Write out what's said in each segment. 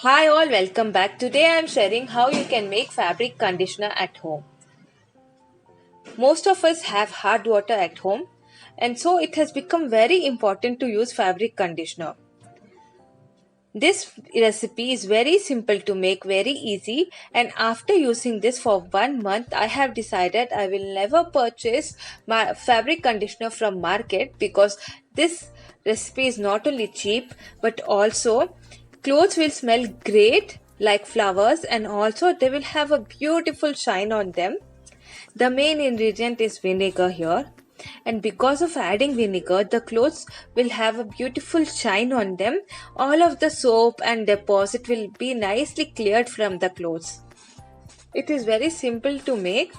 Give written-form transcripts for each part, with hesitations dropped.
Hi all, welcome back. Today I am sharing how you can make fabric conditioner at home. Most of us have hard water at home, and so it has become very important to use fabric conditioner. This recipe is very simple to make, very easy, and after using this for 1 month I have decided I will never purchase my fabric conditioner from market because this recipe is not only cheap but also clothes will smell great like flowers, and also they will have a beautiful shine on them. The main ingredient is vinegar here, and because of adding vinegar, the clothes will have a beautiful shine on them. All of the soap and deposit will be nicely cleared from the clothes. It is very simple to make.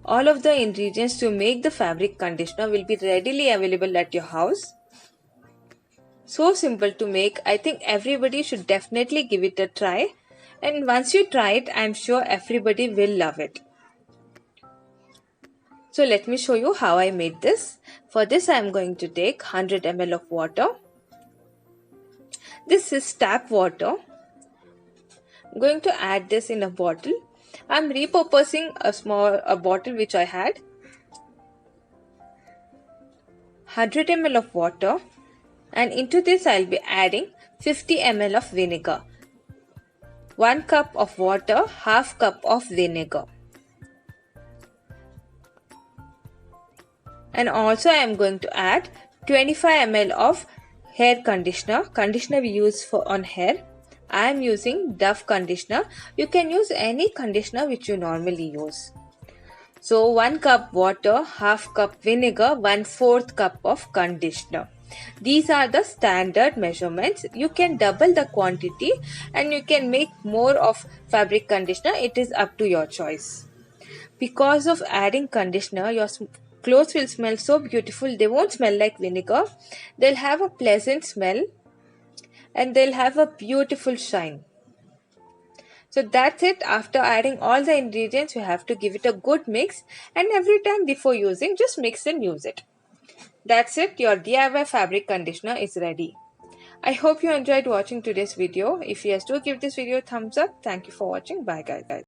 All of the ingredients to make the fabric conditioner will be readily available at your house. So simple to make. I think everybody should definitely give it a try. And once you try it, I'm sure everybody will love it. So let me show you how I made this. For this I am going to take 100 ml of water. This is tap water. I'm going to add this in a bottle. I am repurposing a bottle which I had. 100 ml of water, and into this I will be adding 50 ml of vinegar. 1 cup of water, half cup of vinegar. And also I am going to add 25 ml of hair conditioner we use on hair. I am using Dove conditioner. You can use any conditioner which you normally use. So 1 cup water, half cup vinegar, 1/4 cup of conditioner. These are the standard measurements. You can double the quantity and you can make more of fabric conditioner. It is up to your choice. Because of adding conditioner, your clothes will smell so beautiful. They won't smell like vinegar. They'll have a pleasant smell and they'll have a beautiful shine. So that's it. After adding all the ingredients, you have to give it a good mix, and every time before using, just mix and use it. That's it. Your DIY fabric conditioner is ready. I hope you enjoyed watching today's video. If yes, do give this video a thumbs up. Thank you for watching. Bye guys.